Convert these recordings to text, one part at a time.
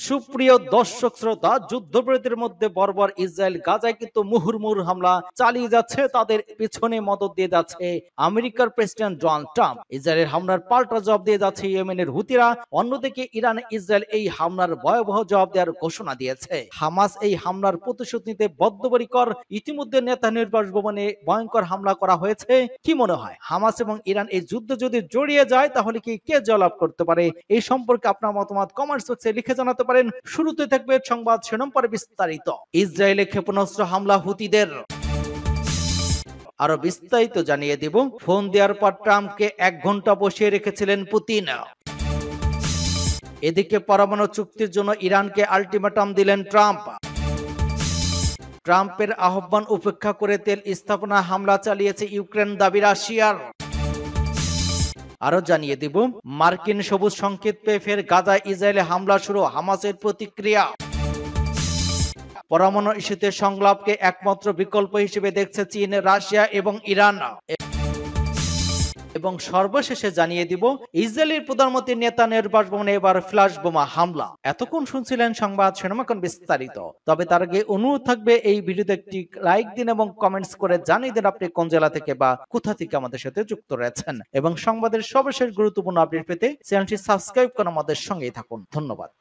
সুপ্রিয় দর্শক শ্রোতা, যুদ্ধবিরতির মধ্যে বর্বর ইসরায়েল গাজায় কিন্তু মুহুর্মুহু হামলা চালিয়ে যাচ্ছে। তাদের পিছনে মদদ দিয়ে যাচ্ছে আমেরিকার প্রেসিডেন্ট ডোনাল্ড ট্রাম্প। ইসরায়েলের হামলার পাল্টা জবাব দিয়ে যাচ্ছে ইয়েমেনের হুতিরা। অন্যদিকে ইরান ইসরায়েল এই হামলার ভয়াবহ জবাব দেওয়ার ঘোষণা দিয়েছে। হামাস এই হামলার প্রতিশোধ নিতে বদ্ধপরিকর। ইতিমধ্যে নেতানিয়াহুর বাসভবনে ভয়ঙ্কর হামলা করা হয়েছে। কি মনে হয়, হামাস এবং ইরান এই যুদ্ধ যদি জড়িয়ে যায় তাহলে কি কে জয়লাভ করতে পারে? এই সম্পর্কে আপনার মতামত কমেন্টস বক্সে লিখে জানাতে পারেন। শুরুতে থাকবে সংবাদ শিরোনাম, পরে বিস্তারিত। ইসরায়েলে ক্ষেপণাস্ত্র হামলা হুতিদের, আরো বিস্তারিত জানিয়ে দিব। ফোন দেওয়ার পর ট্রাম্পকে 1 ঘন্টা বসিয়ে রেখেছিলেন পুতিন। এদিকে পরমাণু চুক্তির জন্য ইরানকে আলটিমেটাম দিলেন ট্রাম্প। ট্রাম্পের আহ্বান উপেক্ষা করে তেল স্থাপনা হামলা চালিয়েছে ইউক্রেন, দাবি রাশিয়ার। আরো জানিয়ে দিব, মার্কিন সবুজ সংকেত পেয়ে ফের গাজায় ইসরায়েলে হামলা শুরু, হামাসের প্রতিক্রিয়া। পরমাণু ইস্যুতে সংলাপকে একমাত্র বিকল্প হিসেবে দেখছে চীন, রাশিয়া এবং ইরান। এবং সর্বশেষে জানিয়ে দিব, ইসরায়েলের প্রধানমন্ত্রী নেতানিয়াহুর বাসভবনে এবার ফ্ল্যাশ বোমা হামলা। এতক্ষণ শুনছিলেন সংবাদ শিরোনাম, এখন বিস্তারিত। তবে তার আগে অনুরোধ থাকবে এই ভিডিওতে একটি লাইক দিন এবং কমেন্টস করে জানিয়ে দিন আপনি কোন জেলা থেকে বা কোথা থেকে আমাদের সাথে যুক্ত রয়েছেন। এবং সংবাদের সর্বশেষ গুরুত্বপূর্ণ আপডেট পেতে চ্যানেলটি সাবস্ক্রাইব করে আমাদের সঙ্গেই থাকুন। ধন্যবাদ।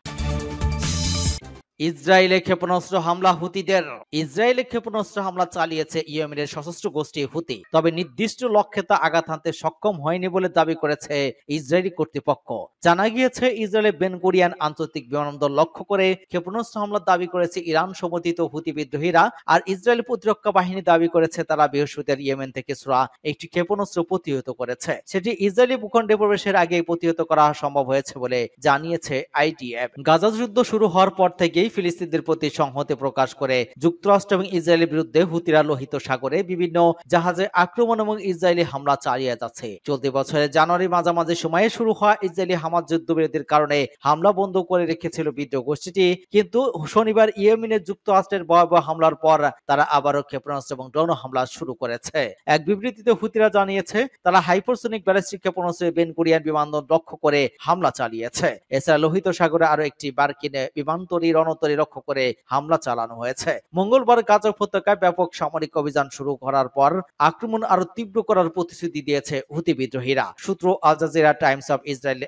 ইসরায়েলে ক্ষেপণাস্ত্র হামলা হুতিদের। ইসরায়েলে ক্ষেপণাস্ত্র হামলা চালিয়েছে ইয়েমেনের সশস্ত্র গোষ্ঠী হুতি, তবে নির্দিষ্ট লক্ষ্যে তা আঘাত হানতে সক্ষম হয়নি বলে দাবি করেছে ইসরায়েলি কর্তৃপক্ষ। জানা গিয়েছে, ইসরায়েলের বেন গুরিয়ন আন্তর্জাতিক বিমানবন্দর লক্ষ্য করে ক্ষেপণাস্ত্র হামলার দাবি করেছে ইরান সমর্থিত হুতি বিদ্রোহীরা। আর ইসরায়েল প্রতিরক্ষা বাহিনী দাবি করেছে তারা বৃহস্পতিবার ইয়েমেন থেকে ছোড়া একটি ক্ষেপণাস্ত্র প্রতিহত করেছে। সেটি ইসরায়েলি ভূখণ্ডে প্রবেশের আগে প্রতিহত করা সম্ভব হয়েছে বলে জানিয়েছে আইডিএফ। গাজা যুদ্ধ শুরু হওয়ার পর থেকে ফিলিস্তিনদের প্রতি সংহতি প্রকাশ করে যুক্তরাষ্ট্র এবং ইসরায়েলের বিরুদ্ধে হুতিরা লোহিত সাগরে বিভিন্ন জাহাজে আক্রমণ এবং ইসরায়েলি হামলা চালিয়ে যাচ্ছে। চলতি বছরের জানুয়ারি মাঝামাঝি সময়ে শুরু হওয়া ইসরায়েলি হামাস যুদ্ধবিরতির কারণে হামলা বন্ধ করে রেখেছিল বিদ্রোহ গোষ্ঠীটি, কিন্তু শনিবার ইয়েমেনের যুক্তরাষ্ট্রের ভয়াবহ হামলার পর তারা আবারও ক্ষেপণাস্ত্র এবং ড্রোন হামলা শুরু করেছে। এক বিবৃতিতে হুতিরা জানিয়েছে, তারা হাইপারসোনিক ব্যালিস্টিক ক্ষেপণাস্ত্রের বেন গুরিয়ন বিমানবন্দর লক্ষ্য করে হামলা চালিয়েছে। এছাড়া লোহিত সাগরে আরো একটি বার্কিনে বিমানতরী রণতরী লক্ষ্য করে হামলা চালানো হয়েছে। মঙ্গলবার গাজা উপত্যকায় ব্যাপক সামরিক অভিযান শুরু করার পর আক্রমণ আরো তীব্র করার প্রতিশ্রুতি দিয়েছে হুতি বিদ্রোহীরা। সূত্র Al Jazeera, Times of Israel.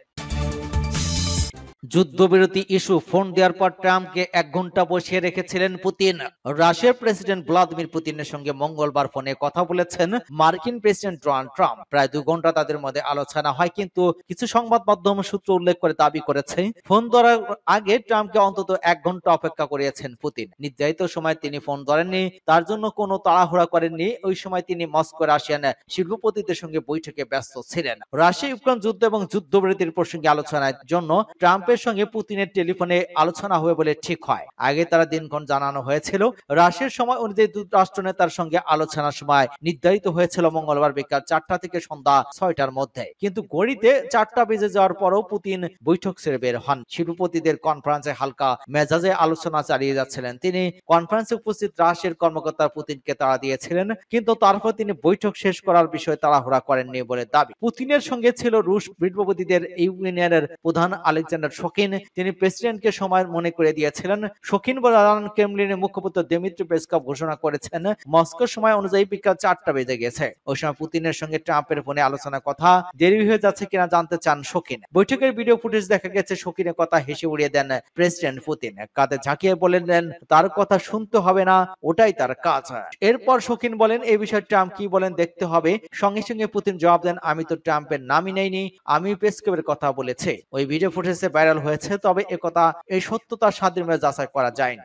যুদ্ধবিরতি ইস্যু, ফোন দেওয়ার পর ট্রাম্পকে 1 ঘন্টা বসিয়ে রেখেছিলেন পুতিন। রাশিয়ার প্রেসিডেন্ট ভ্লাদিমির পুতিনের সঙ্গে মঙ্গলবার ফোনে কথা বলেছেন মার্কিন প্রেসিডেন্ট ডোনাল্ড ট্রাম্প। প্রায় 2 ঘন্টা তাদের মধ্যে আলোচনা হয়, কিন্তু কিছু সংবাদ মাধ্যম সূত্র উল্লেখ করে দাবি করেছে ফোন ধরার আগে ট্রাম্পকে অন্তত 1 ঘন্টা অপেক্ষা করিয়েছেন পুতিন। নির্ধারিত সময় তিনি ফোন ধরেননি, তার জন্য কোনো তাড়াহুড়া করেননি। ওই সময় তিনি মস্কো রাশিয়ান শিল্পপতিদের সঙ্গে বৈঠকে ব্যস্ত ছিলেন। রাশিয়া ইউক্রেন যুদ্ধ এবং যুদ্ধবিরতির প্রসঙ্গে আলোচনার জন্য ট্রাম্পের সঙ্গে পুতিনের টেলিফোনে আলোচনা হবে বলে ঠিক হয়। আগে তারা দিনক্ষণ জানানো হয়েছিল। রাশিয়ার সময় অনুযায়ী দুই রাষ্ট্র নেতার সঙ্গে আলোচনার সময় নির্ধারিত হয়েছিল মঙ্গলবার বিকাল 4টা থেকে সন্ধ্যা 6টার মধ্যে, কিন্তু ঘড়িতে 4টা বেজে যাওয়ার পরও পুতিন বৈঠক ছেড়ে বের হন। শিল্পপতিদের কনফারেন্সে হালকা মেজাজে আলোচনা চালিয়ে যাচ্ছিলেন তিনি। কনফারেন্সে উপস্থিত রাশিয়ার কর্মকর্তা পুতিনকে তাড়া দিয়েছিলেন, কিন্তু তারপর তিনি বৈঠক শেষ করার বিষয়ে তাড়াহুড়া করেননি বলে দাবি। পুতিনের সঙ্গে ছিল রুশ শিল্পপতিদের ইউনিয়নের প্রধান আলেকজান্ডার শকিন। তিনি প্রেসিডেন্টকে সময় মনে করে দিয়েছিলেন। শকিন বলেন, ক্রেমলিনের মুখপাত্র দিমিত্রি পেসকভ ঘোষণা করেছেন মস্কোর সময় অনুযায়ী বিকাল 4টা বেজে গেছে। ওই সময় পুতিনের সঙ্গে ট্রাম্পের ফোনে আলোচনার কথা দেরি হয়ে যাচ্ছে কিনা জানতে চান শকিন। বৈঠকের ভিডিও ফুটেজ দেখা গেছে, শকিনের কথা হেসে উড়িয়ে দেন প্রেসিডেন্ট পুতিন। কাঁধে ঝাঁকিয়ে বললেন তার কথা শুনতে হবে না, ওটাই তার কাজ। এরপর শকিন বলেন, এই বিষয়ে ট্রাম্প কি বলেন দেখতে হবে। সঙ্গে সঙ্গে পুতিন জবাব দেন, আমি তো ট্রাম্পের নামই নেইনি, আমি পেসকভের কথা বলেছি। ওই ভিডিও ফুটেজে ভাইরাল হয়েছে, তবে এই সত্যতা স্বাধীনভাবে যাচাই করা যায়নি।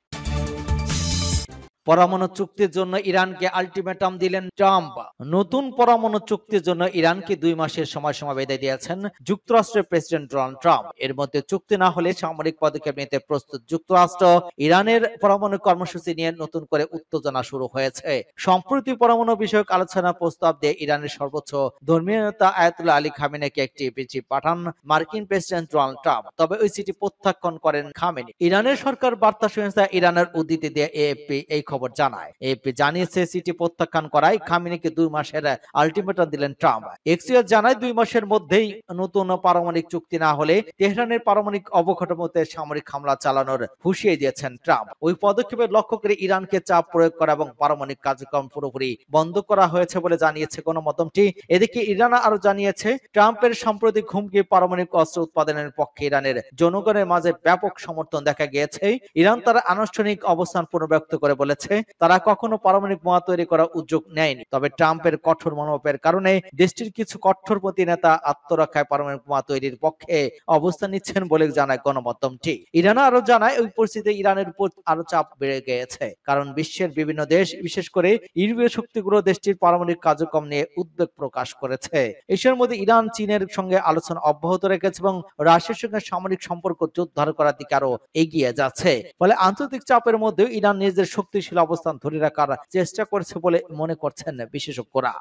পরমাণু চুক্তির জন্য ইরানকে আলটিমেটাম দিলেন ট্রাম্প। নতুন পরমাণু চুক্তির জন্য ইরানকে 2 মাসের সময়সীমা বেঁধে দিয়েছেন যুক্তরাষ্ট্রের প্রেসিডেন্ট ডোনাল্ড ট্রাম্প। এর মধ্যে চুক্তি না হলে সামরিক পদক্ষেপ নিতে প্রস্তুত যুক্তরাষ্ট্র। ইরানের পরমাণু কর্মসূচি নিয়ে নতুন করে উত্তেজনা শুরু হয়েছে। সম্প্রতি পরমাণু বিষয়ক আলোচনা প্রস্তাব দিয়ে ইরানের সর্বোচ্চ ধর্মীয় নেতা আয়াতুল্লাহ আলী খামেনিকে একটি চিঠি পাঠান মার্কিন প্রেসিডেন্ট ডোনাল্ড ট্রাম্প। তবে ওই চিঠি প্রত্যাখ্যান করেন খামেনি। ইরানের সরকার বার্তা সংস্থা ইরানের উদ্ধৃতি দিয়ে এএফপি এই খবর জানায়। এপি জানিয়েছে চিঠি প্রত্যাখ্যান করায় খামেনিকে 2 মাসের আলটিমেটাম দিলেন ট্রাম্প। এক্সিওস জানায় 2 মাসের মধ্যেই নতুন পারমাণবিক চুক্তি না হলে তেহরানের পারমাণবিক অবকাঠামোতে সামরিক হামলা চালানোর হুঁশিয়ারি দিয়েছেন ট্রাম্প। ওই পদক্ষেপের লক্ষ্য করে ইরানকে চাপ প্রয়োগ করা এবং পারমাণবিক কার্যক্রম পুরোপুরি বন্ধ করা হয়েছে বলে জানিয়েছে গণমাধ্যমটি। এদিকে ইরান আরো জানিয়েছে ট্রাম্পের সাম্প্রতিক হুমকি পারমাণবিক অস্ত্র উৎপাদনের পক্ষে ইরানের জনগণের মাঝে ব্যাপক সমর্থন দেখা গিয়েছে। ইরান তার আনুষ্ঠানিক অবস্থান পুনর্ব্যক্ত করে বলেছে তারা কখনো পারমাণবিক বোমা তৈরি করার উদ্যোগ নেয়নি, তবে ট্রাম্পের কঠোর মনোভাবের কারণে দেশটির কিছু কট্টরপন্থী নেতা আত্মরক্ষায় পারমাণবিক বোমা তৈরির পক্ষে অবস্থান নিচ্ছেন বলে জানায় গণমাধ্যমটি। ইরান আরো জানায় ওই পরিস্থিতিতে ইরানের উপর আরো চাপ বেড়ে গিয়েছে, কারণ বিশ্বের বিভিন্ন দেশ বিশেষ করে ইউরোপীয় শক্তিগুলো দেশটির পারমাণবিক কার্যক্রম নিয়ে উদ্বেগ প্রকাশ করেছে। এসবের মধ্যে ইরান চীনের সঙ্গে আলোচনা অব্যাহত রেখেছে এবং রাশিয়ার সঙ্গে সামরিক সম্পর্ক জোরদার করার দিকে আরো এগিয়ে যাচ্ছে। ফলে আন্তর্জাতিক চাপের মধ্যেও ইরান নিজেদের শক্তিশালী অবস্থান ধরে রাখার চেষ্টা করছে বলে মনে করছেন বিশেষজ্ঞরা।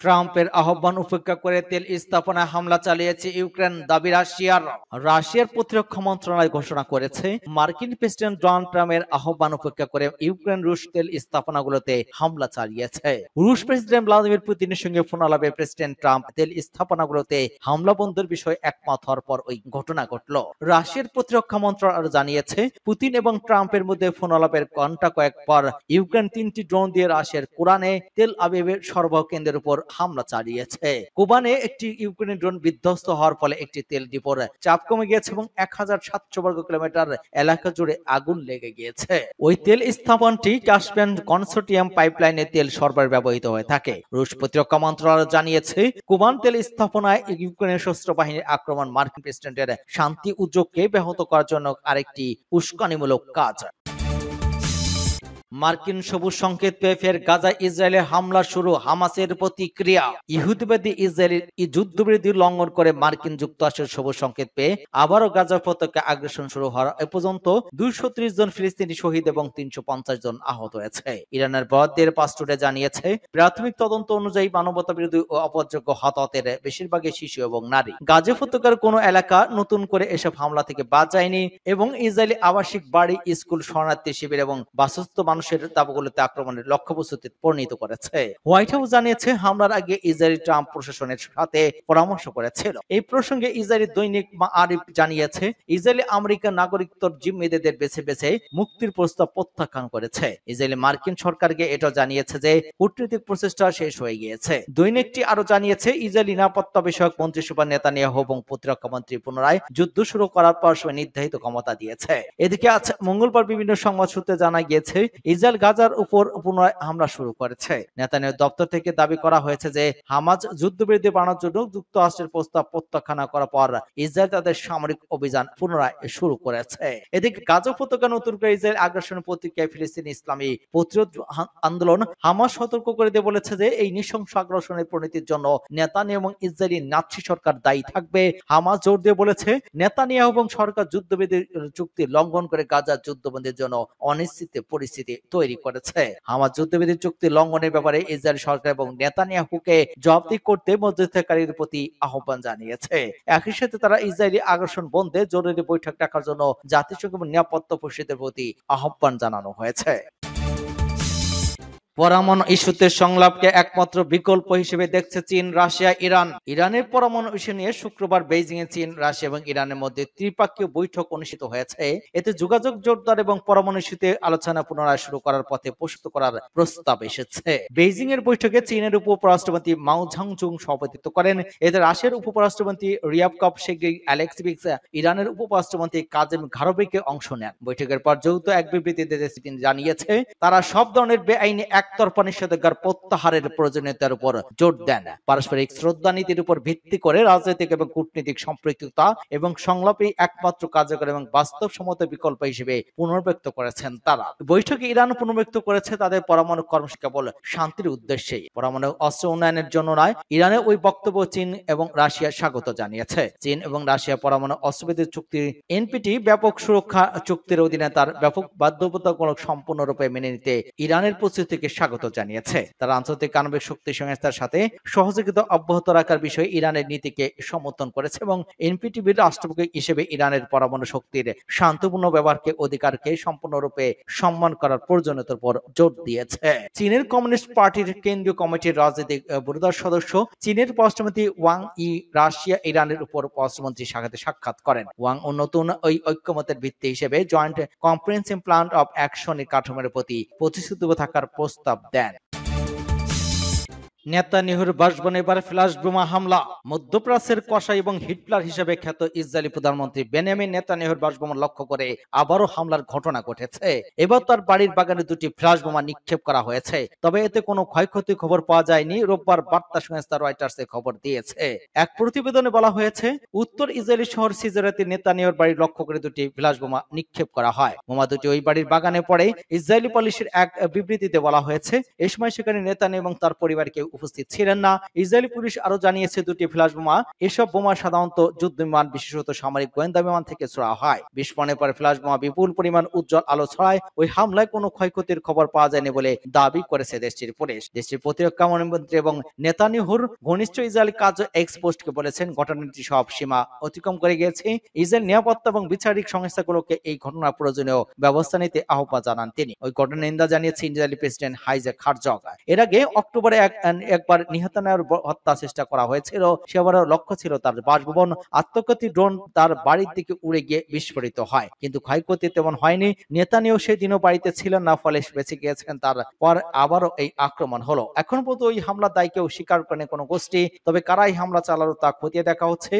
ট্রাম্পের আহ্বান উপেক্ষা করে তেল স্থাপনায় হামলা চালিয়েছে ইউক্রেন, দাবি রাশিয়ার। রাশিয়ার প্রতিরক্ষা মন্ত্রণালয় ঘোষণা করেছে মার্কিন প্রেসিডেন্ট ডোনাল্ড ট্রাম্পের আহ্বান উপেক্ষা করে ইউক্রেন রুশ তেল স্থাপনাগুলোতে হামলা চালিয়েছে। রুশ প্রেসিডেন্ট ভ্লাদিমির পুতিনের সঙ্গে ফোন আলাপে প্রেসিডেন্ট ট্রাম্প তেল স্থাপনাগুলোতে হামলা বন্ধের বিষয়ে একমত হওয়ার পর ওই ঘটনা ঘটল। রাশিয়ার প্রতিরক্ষা মন্ত্রণালয় জানিয়েছে পুতিন এবং ট্রাম্পের মধ্যে ফোন আলাপের ঘণ্টা কয়েক পর ইউক্রেন 3টি ড্রোন দিয়ে রাশিয়ার কোরানে তেল আবিবের সরবরাহ কেন্দ্রের উপর হামলা চালিয়েছে। কোবানে একটি ইউক্রেনের ড্রোন বিধ্বস্ত হওয়ার ফলে একটি তেল ডিপোর চাপ কমে গিয়েছে এবং 1700 বর্গ কিলোমিটার এলাকা জুড়ে আগুন লেগে গিয়েছে। ওই তেল স্থাপনটি কাস্পিয়ান কনসোর্টিয়াম পাইপলাইনে তেল সরবরাহে ব্যবহৃত হয়ে থাকে। রুশ প্রতিরক্ষা মন্ত্রণালয় জানিয়েছে কুবান তেল স্থাপনায় ইউক্রেনের সশস্ত্র বাহিনীর আক্রমণ মার্কিন প্রেসিডেন্টের শান্তি উদ্যোগকে ব্যাহত করার জন্য আরেকটি উস্কানিমূলক কাজ। মার্কিন সবুজ সংকেত পেয়ে ফের গাজায় ইসরায়েলের হামলা শুরু, হামাসের প্রতিক্রিয়া। ইহুদিবাদী ইসরায়েলের যুদ্ধবিরতি লঙ্ঘন করে মার্কিন যুক্তরাষ্ট্রের সবুজ সংকেত পেয়ে আবারও গাজার উপত্যকায় আগ্রাসন শুরু হওয়ার এ পর্যন্ত 230 জন ফিলিস্তিনি শহীদ এবং 350 জন আহত হয়েছে। ইরানের বরাদ্দের পাসপোর্টে জানিয়েছে প্রাথমিক তদন্ত অনুযায়ী মানবতা বিরোধী ও অপরযোগ্য হতাহতের বেশিরভাগই শিশু এবং নারী। গাজা উপত্যকার কোনো এলাকা নতুন করে এসব হামলা থেকে বাদ যায়নি এবং ইসরায়েলি আবাসিক বাড়ি, স্কুল, শরণার্থী শিবির এবং বাসস্থ মানুষের তাঁবুগুলোতে আক্রমণের লক্ষ্যবস্তুতে পরিণত করেছে। হোয়াইট হাউস জানিয়েছে হামলার আগে ইসরায়েলি ট্রাম্প প্রশাসনের সাথে পরামর্শ করেছিল। এই প্রসঙ্গে ইসরায়েলি দৈনিক মাআরিফ জানিয়েছে ইসরায়েলি আমেরিকান নাগরিকত্ব জিম্মিদের বেছে বেছে মুক্তির প্রস্তাব প্রত্যাখ্যান করেছে। ইসরায়েলি মার্কিন সরকারকে এটা জানিয়েছে যে কূটনৈতিক প্রচেষ্টা শেষ হয়ে গিয়েছে। দৈনিকটি আরো জানিয়েছে ইসরায়েলি নিরাপত্তা বিষয়ক মন্ত্রিসভা নেতানিয়াহু এবং প্রতিরক্ষা মন্ত্রী পুনরায় যুদ্ধ শুরু করার পর নির্ধারিত ক্ষমতা দিয়েছে। এদিকে আজ মঙ্গলবার বিভিন্ন সংবাদ সূত্রে জানা গিয়েছে ইসরায়েল গাজার উপর পুনরায় হামলা শুরু করেছে। নেতানিয়াহু দপ্তর থেকে দাবি করা হয়েছে যে হামাস যুদ্ধবিরতি বাড়ানোর জন্য যুক্তরাষ্ট্রের প্রস্তাব প্রত্যাখ্যান করার পর ইসরায়েল তাদের সামরিক অভিযান পুনরায় শুরু করেছে। এদিকে গাজা উপত্যকা নতুন করে ইসরায়েল আগ্রাসনের প্রতিক্রিয়ায় ফিলিস্তিনি ইসলামী প্রতিরোধ আন্দোলন হামাস সতর্ক করে দিয়ে বলেছে যে এই নৃশংস আগ্রাসনের পরিণতির জন্য নেতানিয়াহু এবং ইসরায়েলি নাৎসি সরকার দায়ী থাকবে। হামাস জোর দিয়ে বলেছে নেতানিয়াহু এবং সরকার যুদ্ধবিরতি চুক্তি লঙ্ঘন করে গাজার যুদ্ধবন্দির জন্য অনিশ্চিত পরিস্থিতি তৈরি করেছে। হামাস যুদ্ধবিরতি চুক্তি লঙ্ঘনের ব্যাপারে ইসরায়েল সরকার এবং নেতানিয়াহুকে জবাবদিহি করতে মধ্যস্থতাকারীর প্রতি আহ্বান জানিয়েছে। একই সাথে তারা ইসরায়েলি আগ্রাসন বন্ধে জরুরি বৈঠক ডাকার জন্য জাতিসংঘ এবং নিরাপত্তা পরিষদের প্রতি আহ্বান জানানো হয়েছে। পরমাণু ইস্যুতে সংলাপকে একমাত্র বিকল্প হিসেবে দেখছে চীন, রাশিয়া, ইরান। ইরানের পরমাণু ইস্যু নিয়ে শুক্রবার বেইজিং এ চীন, রাশিয়া এবং ইরানের মধ্যে ত্রিপক্ষীয় বৈঠক অনুষ্ঠিত হয়েছে। এতে যোগাযোগ জোরদার এবং পরমাণু ইস্যুতে আলোচনা পুনরায় শুরু করার পথে প্রস্তুত করার প্রস্তাব এসেছে। বেইজিং এর বৈঠকে চীনের উপরাষ্ট্রপতি মাও ঝাংচুং সভাপতিত্ব করেন। এতে রাশিয়ার উপরাষ্ট্রপতি রিয়াবকভ সের্গেই আলেক্সিয়েভিচ, ইরানের উপরাষ্ট্রপতি কাজেম ঘারোভিকে অংশ নেন। বৈঠকের পর যৌথ এক বিবৃতিতে তিনি জানিয়েছে তারা সব ধরনের বেআইনি একতরফা নিষেধাজ্ঞার প্রত্যাহারের প্রয়োজনীয়তার উপর জোর দেন। পারস্পরিক শ্রদ্ধা নীতির উপর ভিত্তি করে রাজনৈতিক এবং কূটনৈতিক সম্পৃক্ততা এবং সংলাপই একমাত্র কার্যকর এবং বাস্তবসম্মত বিকল্প হিসেবে পুনর্ব্যক্ত করেছেন তারা। বৈঠকে ইরান পুনর্ব্যক্ত করেছে তাদের পরমাণু কর্মসূচি কেবল শান্তির উদ্দেশ্যেই, পরমাণু অস্ত্র উন্নয়নের জন্য নয়। ইরানের ওই বক্তব্য চীন এবং রাশিয়া স্বাগত জানিয়েছে। চীন এবং রাশিয়া পরমাণু অস্ত্রবিরতি চুক্তি এনপিটি ব্যাপক সুরক্ষা চুক্তির অধীনে তার ব্যাপক বাধ্যবাধকতামূলক সম্পূর্ণরূপে মেনে নিতে ইরানের প্রস্তুতিকে স্বাগত জানিয়েছে। তারা আন্তর্জাতিক আণবিক শক্তি সংস্থার সাথে সহযোগিতা অব্যাহত রাখার বিষয়ে ইরানের নীতিকে সমর্থন করেছে এবং এনপিটিবির রাষ্ট্রপতি হিসেবে ইরানের পরমাণু শক্তির শান্তিপূর্ণ ব্যবহারকে অধিকারকে সম্পূর্ণরূপে সম্মান করার প্রয়োজনীয়তার উপর জোর দিয়েছে। চীনের কমিউনিস্ট পার্টির কেন্দ্রীয় কমিটির রাজনৈতিক ব্যুরোর সদস্য চীনের পররাষ্ট্রমন্ত্রী ওয়াং ই রাশিয়া ইরানের উপর পররাষ্ট্রমন্ত্রীর সাথে সাক্ষাৎ করেন। ওয়াং ও নতুন ওই ঐক্যমতের ভিত্তি হিসেবে জয়েন্ট কম্প্রিহেনসিভ প্ল্যান অব অ্যাকশনের কাঠামোর প্রতি প্রতিশ্রুতিবদ্ধ থাকার প্রস্তাব দেন। নেতানিয়াহুর বাসভবনে এবার ফ্ল্যাশ বোমা হামলা। মধ্যপ্রাচ্যের কসাই এবং হিটলার হিসেবে খ্যাত ইসরায়েলি প্রধানমন্ত্রী বেনিয়ামিন নেতানিয়াহুর বাসভবন লক্ষ্য করে আবারও হামলার ঘটনা ঘটেছে। এবার তার বাড়ির বাগানে দুটি ফ্ল্যাশ বোমা নিক্ষেপ করা হয়েছে, তবে এতে কোনো ক্ষয়ক্ষতির খবর পাওয়া যায়নি। রোববার বার্তা সংস্থা রয়টার্সে খবর দিয়েছে। এক প্রতিবেদনে বলা হয়েছে, উত্তর ইসরায়েলি শহর সিজারাতে নেতানিয়াহুর বাড়ি লক্ষ্য করে দুটি ফ্ল্যাশ বোমা নিক্ষেপ করা হয়। বোমা দুটি ওই বাড়ির বাগানে পড়ে। ইসরায়েলি পুলিশের এক বিবৃতিতে বলা হয়েছে, এ সময় সেখানে নেতানিয়াহু এবং তার পরিবারকে উপস্থিত ছিলেন না। ইসরায়েলি পুলিশ আরো জানিয়েছে, দুটি ফ্ল্যাশ বোমা, এসব বোমা সাধারণত যুদ্ধ বিমান, বিশেষত সামরিক গোয়েন্দা বিমান থেকে ছোড়া হয়। বিস্ফোরণের পরে ফ্ল্যাশ বোমা বিপুল পরিমাণ উজ্জ্বল আলো ছড়ায়। ওই হামলায় কোনো ক্ষয়ক্ষতির খবর পাওয়া যায়নি বলে দাবি করেছে দেশটির পুলিশ। দেশটির প্রতিরক্ষা মন্ত্রী এবং নেতানিয়াহুর ঘনিষ্ঠ ইসরায়েলি কাজ এক্সপোস্টকে বলেছেন, ঘটনাটি সব সীমা অতিক্রম করে গিয়েছে। ইসরায়েল নিরাপত্তা এবং বিচারিক সংস্থাগুলোকে এই ঘটনার প্রয়োজনীয় ব্যবস্থা নিতে আহ্বান জানান তিনি। ওই ঘটনার নিন্দা জানিয়েছে ইসরায়েলি প্রেসিডেন্ট আইজাক হারজগ। এর আগে অক্টোবরে একবার নেতানিয়াহুর হত্যা চেষ্টা করা হয়েছিল। সেবারও লক্ষ্য ছিল তার বাসভবন। আত্মঘাতী ড্রোন তার বাড়ির দিকে উড়ে গিয়ে বিস্ফোরিত হয়, কিন্তু ক্ষয়ক্ষতি তেমন হয়নি। নেতানিয়াহু সেদিনও বাড়িতে ছিলেন না, ফলে বেঁচে গিয়েছেন। তারপর আবারও এই আক্রমণ হলো। এখন পর্যন্ত ওই হামলার দায় কেউ স্বীকার করেন কোনো গোষ্ঠী, তবে কারা এই হামলা চালালো তা খতিয়ে দেখা হচ্ছে।